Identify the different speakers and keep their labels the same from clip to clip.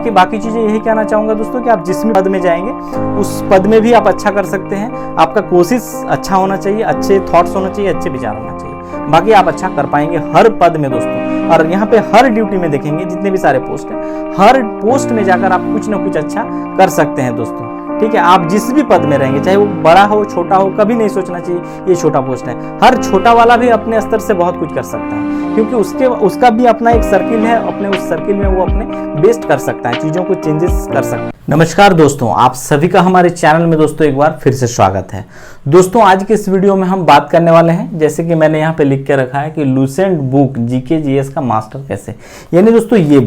Speaker 1: कि बाकी चीज़ें यही कहना चाहूँगा दोस्तों कि आप जिस भी पद में जाएंगे उस पद में भी आप अच्छा कर सकते हैं। आपका कोशिश अच्छा होना चाहिए, अच्छे थॉट्स होना चाहिए, अच्छे विचार होना चाहिए, बाकी आप अच्छा कर पाएंगे हर पद में दोस्तों। और यहाँ पे हर ड्यूटी में देखेंगे जितने भी सारे पोस्ट हैं, हर पोस्ट में जाकर आप कुछ ना कुछ अच्छा कर सकते हैं दोस्तों। ठीक है, आप जिस भी पद में रहेंगे, चाहे वो बड़ा हो छोटा हो, कभी नहीं सोचना चाहिए ये छोटा पोस्ट है। हर छोटा वाला भी अपने स्तर से बहुत कुछ कर सकता है, क्योंकि उसका भी अपना एक सर्किल है, अपने उस सर्किल में वो अपने बेस्ट कर सकता है, चीज़ों को चेंजेस कर सकता है। नमस्कार दोस्तों, आप सभी का हमारे चैनल में दोस्तों एक बार फिर से स्वागत है। दोस्तों आज के इस वीडियो में हम बात करने वाले हैं, जैसे कि मैंने यहाँ पे लिख के रखा है कि लुसेंट बुक जीके जीएस का मास्टर कैसे, यानी दोस्तों ये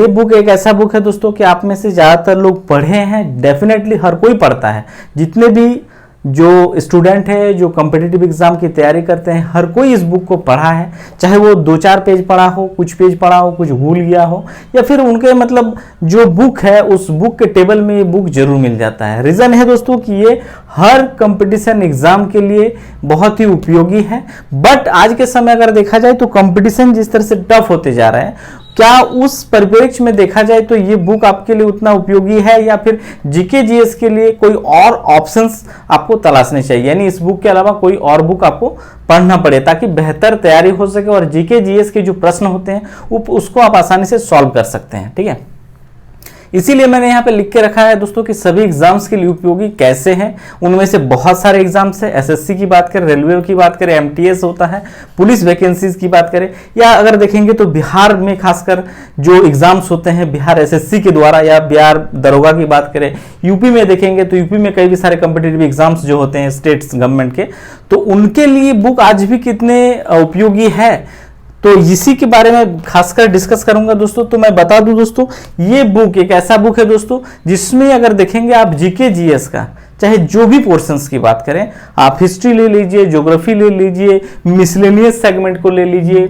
Speaker 1: बुक एक ऐसा बुक है दोस्तों कि आप में से ज़्यादातर लोग पढ़े हैं, डेफिनेटली हर कोई पढ़ता है। जितने भी जो स्टूडेंट है जो कॉम्पिटिटिव एग्जाम की तैयारी करते हैं, हर कोई इस बुक को पढ़ा है, चाहे वो 2-4 पेज पढ़ा हो, कुछ पेज पढ़ा हो, कुछ भूल गया हो, या फिर उनके मतलब जो बुक है उस बुक के टेबल में ये बुक जरूर मिल जाता है। रीज़न है दोस्तों कि ये हर कंपटीशन एग्जाम के लिए बहुत ही उपयोगी है। बट आज के समय अगर देखा जाए तो कंपटीशन जिस तरह से टफ होते जा रहा है, क्या उस परिप्रेक्ष्य में देखा जाए तो ये बुक आपके लिए उतना उपयोगी है, या फिर जीके जीएस के लिए कोई और ऑप्शंस आपको तलाशने चाहिए, यानी इस बुक के अलावा कोई और बुक आपको पढ़ना पड़े ताकि बेहतर तैयारी हो सके और जीके जीएस के जो प्रश्न होते हैं उसको आप आसानी से सॉल्व कर सकते हैं। ठीक है, इसीलिए मैंने यहाँ पे लिख के रखा है दोस्तों कि सभी एग्जाम्स के लिए उपयोगी कैसे हैं। उनमें से बहुत सारे एग्जाम्स है, एसएससी की बात करें, रेलवे की बात करें, एमटीएस होता है, पुलिस वैकेंसीज की बात करें, या अगर देखेंगे तो बिहार में खासकर जो एग्जाम्स होते हैं बिहार एसएससी के द्वारा, या बिहार दरोगा की बात करें, यूपी में देखेंगे तो यूपी में कई भी सारे कॉम्पिटिटिव एग्जाम्स जो होते हैं स्टेट्स गवर्नमेंट के, तो उनके लिए बुक आज भी कितने उपयोगी है, तो इसी के बारे में खासकर डिस्कस करूंगा दोस्तों। तो मैं बता दूं दोस्तों, ये बुक एक ऐसा बुक है दोस्तों जिसमें अगर देखेंगे आप जीके जीएस का चाहे जो भी पोर्शंस की बात करें, आप हिस्ट्री ले लीजिए, ज्योग्राफी ले लीजिए, मिसलेनियस सेगमेंट को ले लीजिए,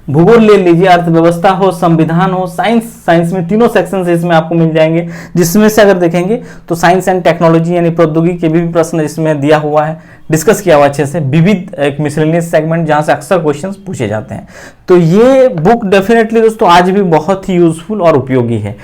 Speaker 1: भूगोल ले लीजिए, अर्थव्यवस्था हो, संविधान हो, साइंस में तीनों सेक्शन इसमें आपको मिल जाएंगे, जिसमें से अगर देखेंगे तो साइंस एंड टेक्नोलॉजी यानी प्रौद्योगिकी के भी प्रश्न इसमें दिया हुआ है, डिस्कस किया हुआ अच्छे से, विविध एक मिसलेनियस सेगमेंट जहां से अक्सर क्वेश्चंस पूछे जाते हैं। तो ये बुक डेफिनेटली दोस्तों आज भी बहुत ही यूजफुल और उपयोगी है।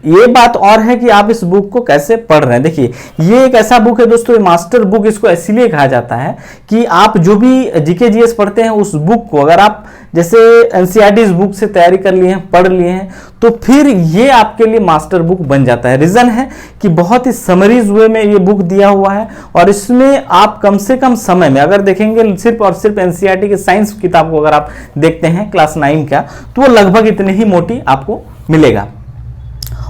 Speaker 1: ये बात और है कि आप इस बुक को कैसे पढ़ रहे हैं। देखिए ये एक ऐसा बुक है दोस्तों, ये मास्टर बुक इसको इसलिए कहा जाता है कि आप जो भी जीके जीएस पढ़ते हैं उस बुक को अगर आप जैसे एनसीईआरटी इस बुक से तैयारी कर लिए हैं, पढ़ लिए हैं, तो फिर ये आपके लिए मास्टर बुक बन जाता है। रीजन है कि बहुत ही समरीज वे में ये बुक दिया हुआ है और इसमें आप कम से कम समय में अगर देखेंगे सिर्फ और सिर्फ एनसीईआरटी के साइंस किताब को अगर आप देखते हैं क्लास 9 का, तो वो लगभग इतनी ही मोटी आपको मिलेगा।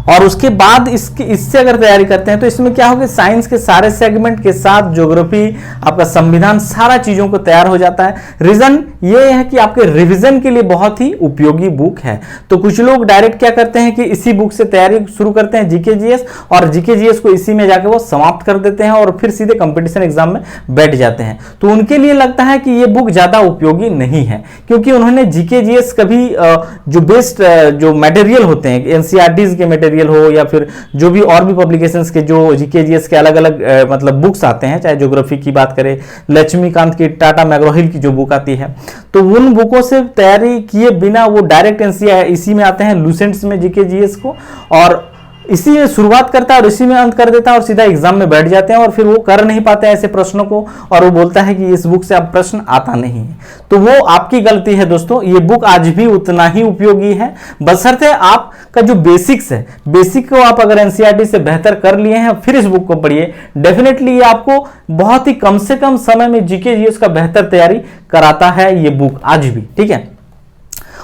Speaker 1: और उसके बाद इससे अगर तैयारी करते हैं तो इसमें क्या होगा, साइंस के सारे सेगमेंट के साथ ज्योग्राफी, आपका संविधान, सारा चीजों को तैयार हो जाता है। रीजन ये है कि आपके रिवीजन के लिए बहुत ही उपयोगी बुक है। तो कुछ लोग डायरेक्ट क्या करते हैं कि इसी बुक से तैयारी शुरू करते हैं जीके जीएस, और जीके जीएस को इसी में जाके वो समाप्त कर देते हैं और फिर सीधे कंपटीशन एग्जाम में बैठ जाते हैं। तो उनके लिए लगता है कि ये बुक ज्यादा उपयोगी नहीं है, क्योंकि उन्होंने जीके जीएस कभी जो बेस्ट जो मटेरियल होते हैं एनसीईआरटी के मटेरियल हो या फिर जो भी और भी पब्लिकेशंस के जो जीके जीएस के अलग अलग मतलब बुक्स आते हैं, चाहे ज्योग्राफी की बात करें, लक्ष्मीकांत की, टाटा मैग्रो-हिल की जो बुक आती है, तो उन बुकों से तैयारी किए बिना वो डायरेक्ट एनसीईआरटी इसी में आते हैं लुसेंट्स में जीके जीएस को, और इसी में शुरुआत करता है और इसी में अंत कर देता है और सीधा एग्जाम में बैठ जाते हैं और फिर वो कर नहीं पाते हैं ऐसे प्रश्नों को, और वो बोलता है कि इस बुक से अब प्रश्न आता नहीं है। तो वो आपकी गलती है दोस्तों। ये बुक आज भी उतना ही उपयोगी है, बशर्ते आपका जो बेसिक्स है, बेसिक को आप अगर एनसीईआरटी से बेहतर कर लिए हैं फिर इस बुक को पढ़िए। डेफिनेटली ये आपको बहुत ही कम से कम समय में जीके जीएस का बेहतर तैयारी कराता है ये बुक आज भी। ठीक है,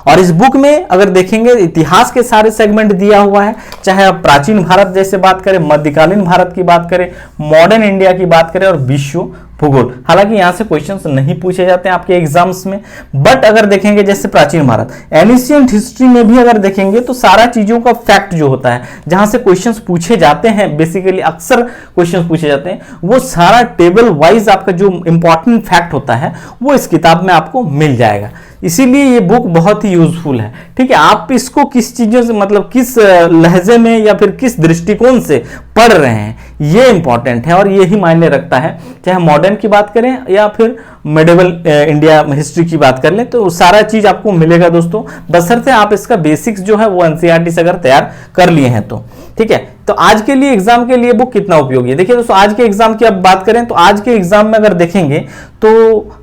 Speaker 1: और इस बुक में अगर देखेंगे इतिहास के सारे सेगमेंट दिया हुआ है, चाहे आप प्राचीन भारत जैसे बात करें, मध्यकालीन भारत की बात करें, मॉडर्न इंडिया की बात करें और विश्व भूगोल। हालांकि यहां से क्वेश्चंस नहीं पूछे जाते हैं आपके एग्जाम्स में, बट अगर देखेंगे जैसे प्राचीन भारत, एनिशियंट हिस्ट्री में भी अगर देखेंगे तो सारा चीजों का फैक्ट जो होता है जहां से क्वेश्चंस पूछे जाते हैं, बेसिकली अक्सर क्वेश्चंस पूछे जाते हैं, वो सारा टेबल वाइज आपका जो इंपॉर्टेंट फैक्ट होता है वो इस किताब में आपको मिल जाएगा। इसीलिए ये बुक बहुत ही यूजफुल है। ठीक है, आप इसको किस चीजों से मतलब किस लहजे में या फिर किस दृष्टिकोण से पढ़ रहे हैं, ये इंपॉर्टेंट है और यही मायने रखता है। चाहे मॉडर्न की बात करें या फिर मेडिवल इंडिया हिस्ट्री की बात कर लें, तो सारा चीज आपको मिलेगा दोस्तों, बशर्ते आप इसका बेसिक्स जो है वो एनसीईआरटी से अगर तैयार कर लिए हैं तो। ठीक है, तो आज के लिए एग्जाम के लिए बुक कितना उपयोगी है, देखिए दोस्तों, आज के एग्जाम की अब बात करें तो आज के एग्जाम में अगर देखेंगे तो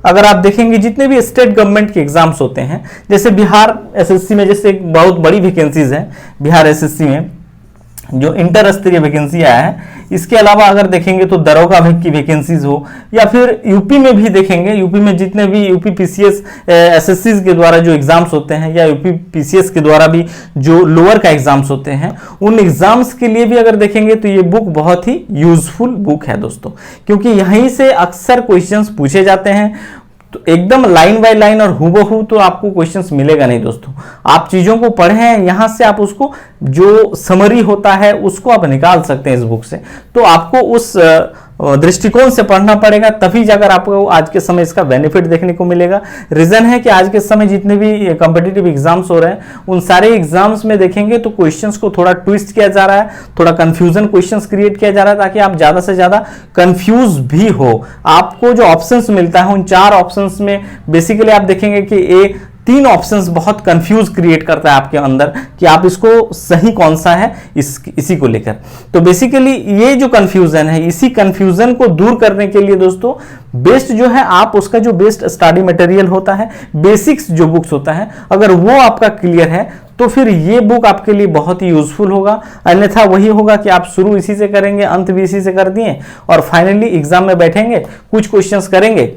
Speaker 1: अगर आप देखेंगे जितने भी स्टेट गवर्नमेंट के एग्जाम्स होते हैं, जैसे बिहार एसएससी में जैसे एक बहुत बड़ी वैकेंसीज है बिहार एसएससी में, जो इंटर स्तरीय वैकेंसी आया है, इसके अलावा अगर देखेंगे तो दरोगा की वैकेंसीज हो, या फिर यूपी में भी देखेंगे, यूपी में जितने भी यूपी पीसीएस एसएससी के द्वारा जो एग्जाम्स होते हैं या यूपी पीसीएस के द्वारा भी जो लोअर का एग्जाम्स होते हैं, उन एग्जाम्स के लिए भी अगर देखेंगे तो ये बुक बहुत ही यूजफुल बुक है दोस्तों, क्योंकि यहीं से अक्सर क्वेश्चंस पूछे जाते हैं। तो एकदम लाइन बाय लाइन और हूबहू तो आपको क्वेश्चंस मिलेगा नहीं दोस्तों, आप चीजों को पढ़े हैं, यहां से आप उसको जो समरी होता है उसको आप निकाल सकते हैं इस बुक से। तो आपको उस दृष्टिकोण से पढ़ना पड़ेगा, तभी जाकर आपको आज के समय इसका बेनिफिट देखने को मिलेगा। रीजन है कि आज के समय जितने भी कॉम्पिटिटिव एग्जाम्स हो रहे हैं, उन सारे एग्जाम्स में देखेंगे तो क्वेश्चंस को थोड़ा ट्विस्ट किया जा रहा है, थोड़ा कंफ्यूजन क्वेश्चंस क्रिएट किया जा रहा है, ताकि आप ज्यादा से ज्यादा कंफ्यूज भी हो। आपको जो ऑप्शंस मिलता है उन 4 ऑप्शंस में बेसिकली आप देखेंगे कि 3 ऑप्शंस बहुत कंफ्यूज क्रिएट करता है आपके अंदर कि आप इसको सही कौन सा है इसी को लेकर। तो बेसिकली ये जो कंफ्यूजन है, इसी कंफ्यूजन को दूर करने के लिए दोस्तों बेस्ट जो है, आप उसका जो बेस्ट स्टडी मटेरियल होता है, बेसिक्स जो बुक्स होता है, अगर वो आपका क्लियर है तो फिर ये बुक आपके लिए बहुत ही यूजफुल होगा। अन्यथा वही होगा कि आप शुरू इसी से करेंगे, अंत भी इसी से कर दिए और फाइनली एग्जाम में बैठेंगे, कुछ क्वेश्चंस करेंगे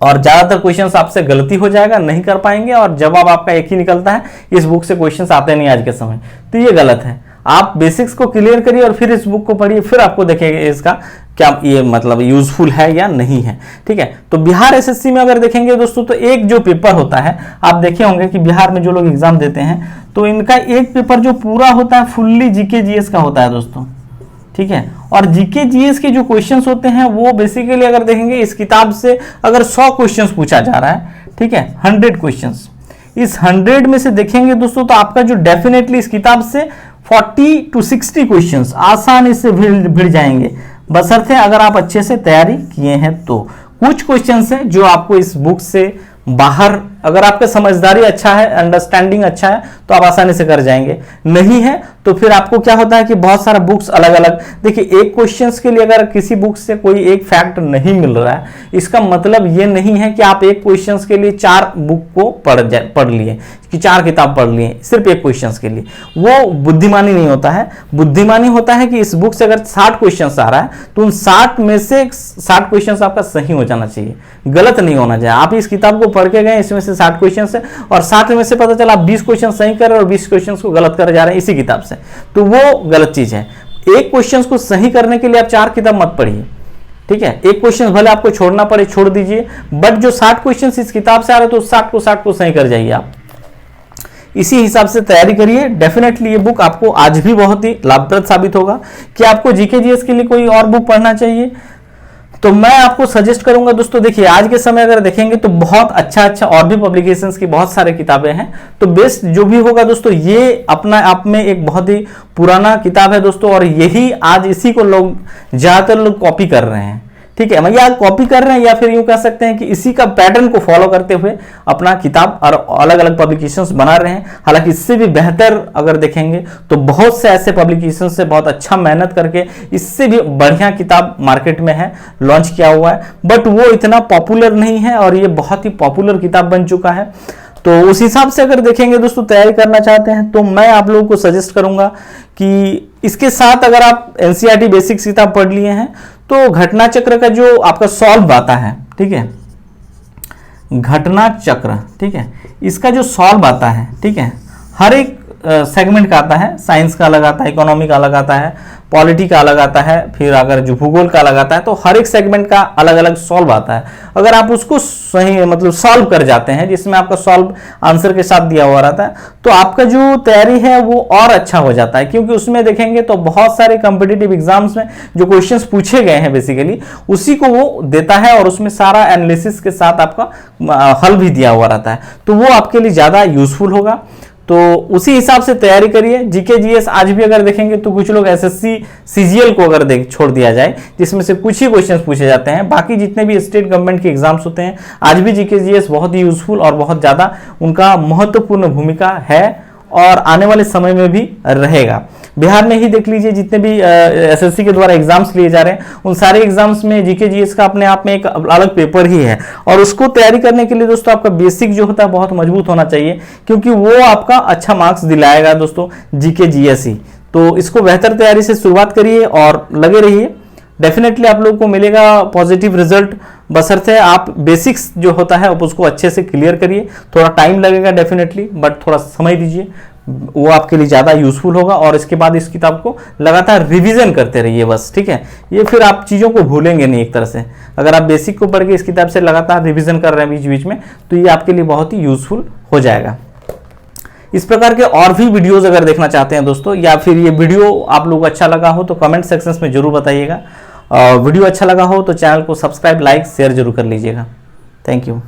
Speaker 1: और ज्यादातर क्वेश्चंस आपसे गलती हो जाएगा, नहीं कर पाएंगे और जवाब आपका एक ही निकलता है, इस बुक से क्वेश्चंस आते नहीं आज के समय। तो ये गलत है, आप बेसिक्स को क्लियर करिए और फिर इस बुक को पढ़िए, फिर आपको देखेंगे इसका क्या ये मतलब यूजफुल है या नहीं है। ठीक है, तो बिहार एसएससी में अगर देखेंगे दोस्तों तो एक जो पेपर होता है, आप देखे होंगे कि बिहार में जो लोग एग्जाम देते हैं तो इनका एक पेपर जो पूरा होता है फुल्ली जीके जीएस का होता है दोस्तों। ठीक है, और जीके जीएस के जो क्वेश्चंस होते हैं वो बेसिकली अगर देखेंगे इस किताब से अगर 100 क्वेश्चंस पूछा जा रहा है, ठीक है, 100 क्वेश्चंस, इस 100 में से देखेंगे दोस्तों तो आपका जो डेफिनेटली इस किताब से 40 to 60 क्वेश्चंस आसानी से भिड़ जाएंगे, बशर्ते अगर आप अच्छे से तैयारी किए हैं तो। कुछ क्वेश्चंस हैं जो आपको इस बुक से बाहर, अगर आपका समझदारी अच्छा है, अंडरस्टैंडिंग अच्छा है तो आप आसानी से कर जाएंगे, नहीं है तो फिर आपको क्या होता है कि बहुत सारा बुक्स अलग अलग, देखिए एक क्वेश्चंस के लिए अगर किसी बुक से कोई एक फैक्ट नहीं मिल रहा है, इसका मतलब ये नहीं है कि आप एक क्वेश्चंस के लिए 4 बुक को पढ़ लिए कि 4 किताब पढ़ लिए सिर्फ एक क्वेश्चंस के लिए, वो बुद्धिमानी नहीं होता है। बुद्धिमानी होता है कि इस बुक से अगर 60 क्वेश्चंस आ रहा है तो उन 60 में से 60 क्वेश्चंस आपका सही हो जाना चाहिए, गलत नहीं होना चाहिए। आप इस किताब को पढ़ के गए, इसमें से 60 क्वेश्चंस है और 60 में से पता चला आप 20 क्वेश्चन सही कर रहे हैं और 20 क्वेश्चंस को गलत कर जा रहे हैं इसी किताब से, तो वो गलत चीज है। एक क्वेश्चंस को सही करने के लिए आप 4 किताब मत पढ़िए, ठीक है, एक क्वेश्चन भले आपको छोड़ना पड़े छोड़ दीजिए, बट जो 60 क्वेश्चंस इस किताब से आ रहे हैं तो 60 को सही कर जाइए आप, इसी हिसाब से तैयारी करिए। डेफिनेटली ये बुक आपको आज भी बहुत ही लाभप्रद साबित होगा। कि आपको जीके जीएस के लिए कोई और बुक पढ़ना चाहिए तो मैं आपको सजेस्ट करूंगा दोस्तों, देखिए आज के समय अगर देखेंगे तो बहुत अच्छा और भी पब्लिकेशंस की बहुत सारे किताबें हैं, तो बेस्ट जो भी होगा दोस्तों ये अपना आप में एक बहुत ही पुराना किताब है दोस्तों, और यही आज इसी को लोग ज्यादातर लोग कॉपी कर रहे हैं। ठीक है, या कॉपी कर रहे हैं या फिर यूं कह सकते हैं कि इसी का पैटर्न को फॉलो करते हुए अपना किताब और अलग अलग पब्लिकेशंस बना रहे हैं। हालांकि इससे भी बेहतर अगर देखेंगे तो बहुत से ऐसे पब्लिकेशंस से बहुत अच्छा मेहनत करके इससे भी बढ़िया किताब मार्केट में है, लॉन्च किया हुआ है, बट वो इतना पॉपुलर नहीं है और ये बहुत ही पॉपुलर किताब बन चुका है। तो उस हिसाब से अगर देखेंगे दोस्तों तैयारी करना चाहते हैं तो मैं आप लोगों को सजेस्ट करूंगा कि इसके साथ अगर आप एनसीईआरटी बेसिक्स किताब पढ़ लिए हैं तो घटना चक्र का जो आपका सॉल्व आता है, ठीक है, घटना चक्र, ठीक है, इसका जो सॉल्व आता है, ठीक है, हर एक सेगमेंट का आता है, साइंस का अलग आता है, इकोनॉमी का अलग आता है, पॉलिटी का अलग आता है, फिर अगर जो भूगोल का अलग आता है, तो हर एक सेगमेंट का अलग अलग सॉल्व आता है। अगर आप उसको सही मतलब सॉल्व कर जाते हैं, जिसमें आपका सॉल्व आंसर के साथ दिया हुआ रहता है, तो आपका जो तैयारी है वो और अच्छा हो जाता है, क्योंकि उसमें देखेंगे तो बहुत सारे कॉम्पिटिटिव एग्जाम्स में जो क्वेश्चंस पूछे गए हैं बेसिकली उसी को वो देता है और उसमें सारा एनालिसिस के साथ आपका हल भी दिया हुआ रहता है, तो वो आपके लिए ज्यादा यूजफुल होगा। तो उसी हिसाब से तैयारी करिए। जीके जीएस आज भी अगर देखेंगे तो कुछ लोग एसएससी सीजीएल को अगर छोड़ दिया जाए, जिसमें से कुछ ही क्वेश्चंस पूछे जाते हैं, बाकी जितने भी स्टेट गवर्नमेंट के एग्जाम्स होते हैं आज भी जीके जीएस बहुत ही यूजफुल और बहुत ज़्यादा उनका महत्वपूर्ण भूमिका है और आने वाले समय में भी रहेगा। बिहार में ही देख लीजिए, जितने भी एसएससी के द्वारा एग्जाम्स लिए जा रहे हैं उन सारे एग्जाम्स में जीके जीएस का अपने आप में एक अलग पेपर ही है। और उसको तैयारी करने के लिए दोस्तों आपका बेसिक जो होता है बहुत मजबूत होना चाहिए, क्योंकि वो आपका अच्छा मार्क्स दिलाएगा दोस्तों जीके जीएस ही। तो इसको बेहतर तैयारी से शुरुआत करिए और लगे रहिए, डेफिनेटली आप लोगों को मिलेगा पॉजिटिव रिजल्ट, बशर्ते आप बेसिक्स जो होता है उसको अच्छे से क्लियर करिए। थोड़ा टाइम लगेगा डेफिनेटली, बट थोड़ा समय दीजिए, वो आपके लिए ज़्यादा यूजफुल होगा। और इसके बाद इस किताब को लगातार रिवीजन करते रहिए बस, ठीक है। ये फिर आप चीज़ों को भूलेंगे नहीं एक तरह से। अगर आप बेसिक को पढ़ के इस किताब से लगातार रिवीजन कर रहे हैं बीच बीच में, तो ये आपके लिए बहुत ही यूजफुल हो जाएगा। इस प्रकार के और भी वीडियोस अगर देखना चाहते हैं दोस्तों, या फिर ये वीडियो आप लोग अच्छा लगा हो तो कमेंट सेक्शंस में जरूर बताइएगा। वीडियो अच्छा लगा हो तो चैनल को सब्सक्राइब, लाइक, शेयर जरूर कर लीजिएगा। Thank you.